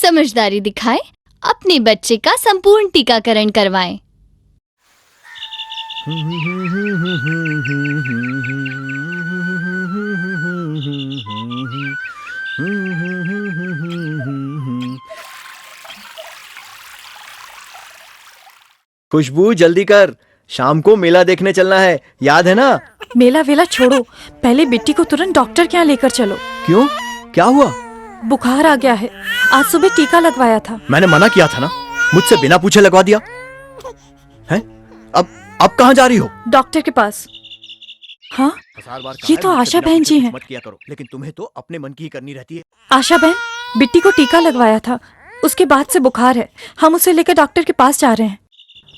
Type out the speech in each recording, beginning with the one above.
समझदारी दिखाएं, अपने बच्चे का संपूर्ण टीकाकरण करवाएं। खुशबू जल्दी कर, शाम को मेला देखने चलना है, याद है ना? मेला वेला छोड़ो, पहले बिट्टी को तुरंत डॉक्टर के यहाँ लेकर चलो। क्यों, क्या हुआ? बुखार आ गया है, आज सुबह टीका लगवाया था। मैंने मना किया था ना, मुझसे बिना पूछे लगवा दिया है। अब कहाँ जा रही हो? डॉक्टर के पास। हाँ, ये तो आशा बहन जी हैं। मत किया करो, लेकिन तुम्हें तो अपने मन की ही करनी रहती है। आशा बहन, बिट्टी को टीका लगवाया था, उसके बाद से बुखार है, हम उसे लेकर डॉक्टर के पास जा रहे हैं।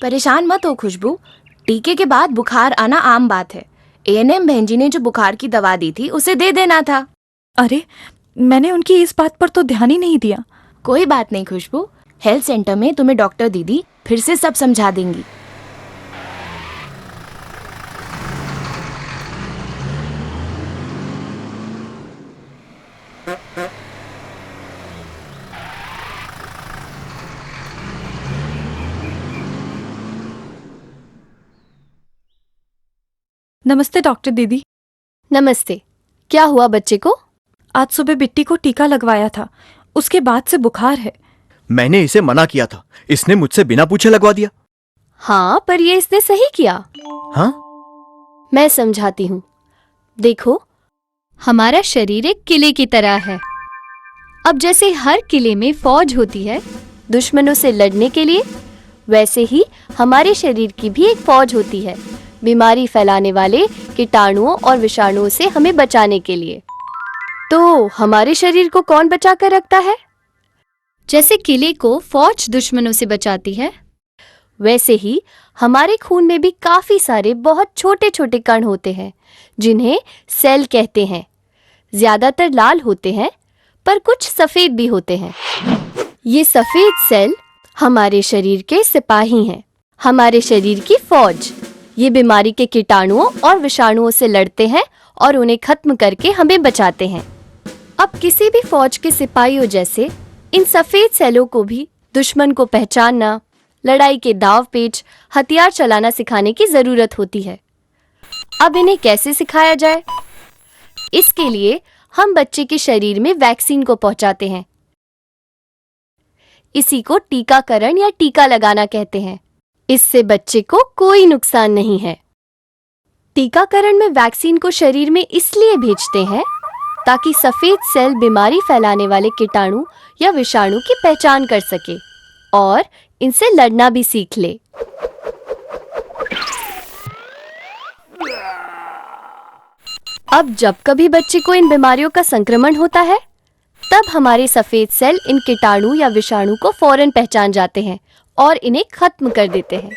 परेशान मत हो खुशबू, टीके के बाद बुखार आना आम बात है। एएनएम बहन जी ने जो बुखार की दवा दी थी उसे दे देना था। अरे, मैंने उनकी इस बात पर तो ध्यान ही नहीं दिया। कोई बात नहीं खुशबू, हेल्थ सेंटर में तुम्हें डॉक्टर दीदी फिर से सब समझा देंगी। नमस्ते डॉक्टर दीदी। नमस्ते, क्या हुआ बच्चे को? आज सुबह बिट्टी को टीका लगवाया था, उसके बाद से बुखार है। मैंने इसे मना किया था, इसने मुझसे बिना पूछे लगवा दिया। हाँ, पर ये इसने सही किया। हाँ? मैं समझाती हूँ। देखो, हमारा शरीर एक किले की तरह है। अब जैसे हर किले में फौज होती है दुश्मनों से लड़ने के लिए, वैसे ही हमारे शरीर की भी एक फौज होती है बीमारी फैलाने वाले कीटाणुओं और विषाणुओं से हमें बचाने के लिए। तो हमारे शरीर को कौन बचा कर रखता है? जैसे किले को फौज दुश्मनों से बचाती है, वैसे ही हमारे खून में भी काफी सारे बहुत छोटे छोटे कण होते हैं जिन्हें सेल कहते हैं। ज्यादातर लाल होते हैं, पर कुछ सफेद भी होते हैं। ये सफेद सेल हमारे शरीर के सिपाही हैं, हमारे शरीर की फौज। ये बीमारी के कीटाणुओं और विषाणुओं से लड़ते हैं और उन्हें खत्म करके हमें बचाते हैं। अब किसी भी फौज के सिपाहियों जैसे इन सफेद सेलों को भी दुश्मन को पहचानना, लड़ाई के दाव पेच, हथियार चलाना सिखाने की जरूरत होती है। अब इन्हें कैसे सिखाया जाए? इसके लिए हम बच्चे के शरीर में वैक्सीन को पहुंचाते हैं। इसी को टीकाकरण या टीका लगाना कहते हैं। इससे बच्चे को कोई नुकसान नहीं है। टीकाकरण में वैक्सीन को शरीर में इसलिए भेजते हैं ताकि सफेद सेल बीमारी फैलाने वाले कीटाणु या विषाणु की पहचान कर सके और इनसे लड़ना भी सीख ले। अब जब कभी बच्चे को इन बीमारियों का संक्रमण होता है, तब हमारे सफेद सेल इन कीटाणु या विषाणु को फौरन पहचान जाते हैं और इन्हें खत्म कर देते हैं।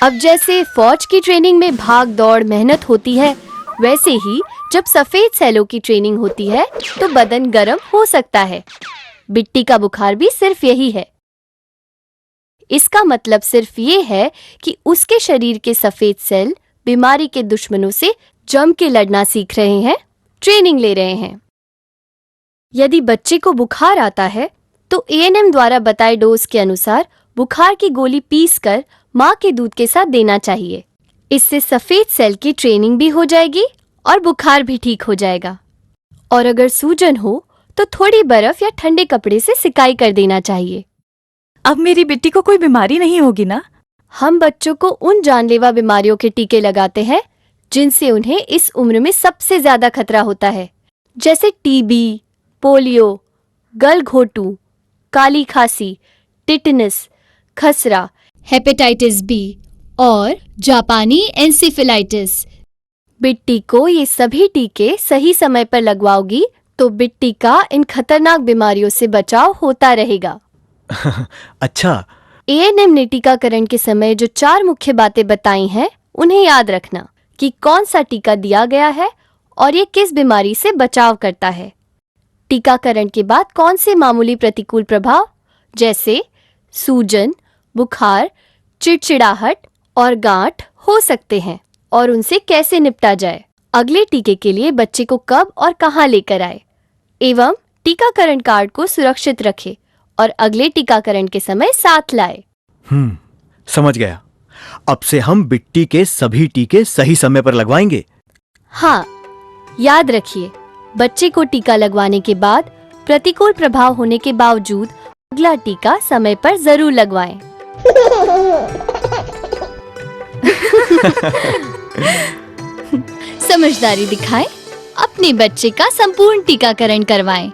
अब जैसे फौज की ट्रेनिंग में भाग दौड़ मेहनत होती है, वैसे ही जब सफेद सेलों की ट्रेनिंग होती है तो बदन गर्म हो सकता है। बिट्टी का बुखार भी सिर्फ यही है। इसका मतलब सिर्फ ये है कि उसके शरीर के सफेद सेल बीमारी के दुश्मनों से जम के लड़ना सीख रहे हैं, ट्रेनिंग ले रहे हैं। यदि बच्चे को बुखार आता है तो एएनएम द्वारा बताए डोज के अनुसार बुखार की गोली पीसकर माँ के दूध के साथ देना चाहिए। इससे सफेद सेल की ट्रेनिंग भी हो जाएगी और बुखार भी ठीक हो जाएगा। और अगर सूजन हो तो थोड़ी बर्फ या ठंडे कपड़े से सिकाई कर देना चाहिए। अब मेरी बिट्टी को कोई बीमारी नहीं होगी ना? हम बच्चों को उन जानलेवा बीमारियों के टीके लगाते हैं जिनसे उन्हें इस उम्र में सबसे ज्यादा खतरा होता है, जैसे टीबी, पोलियो, गलघोटू, काली खांसी, टिटनस, खसरा, हेपेटाइटिस बी और जापानी एन्सेफेलाइटिस। बिट्टी को ये सभी टीके सही समय पर लगवाओगी तो बिट्टी का इन खतरनाक बीमारियों से बचाव होता रहेगा। अच्छा। एएनएम ने टीकाकरण के समय जो 4 मुख्य बातें बताई हैं, उन्हें याद रखना कि कौन सा टीका दिया गया है और ये किस बीमारी से बचाव करता है। टीकाकरण के बाद कौन से मामूली प्रतिकूल प्रभाव जैसे सूजन, बुखार, चिड़चिड़ाहट और गांठ हो सकते हैं और उनसे कैसे निपटा जाए। अगले टीके के लिए बच्चे को कब और कहां लेकर आए एवं टीकाकरण कार्ड को सुरक्षित रखें और अगले टीकाकरण के समय साथ लाए। समझ गया। अब से हम बिट्टी के सभी टीके सही समय पर लगवाएंगे। हाँ, याद रखिए, बच्चे को टीका लगवाने के बाद प्रतिकूल प्रभाव होने के बावजूद अगला टीका समय पर जरूर लगवाएं। समझदारी दिखाएं, अपने बच्चे का संपूर्ण टीकाकरण करवाएं।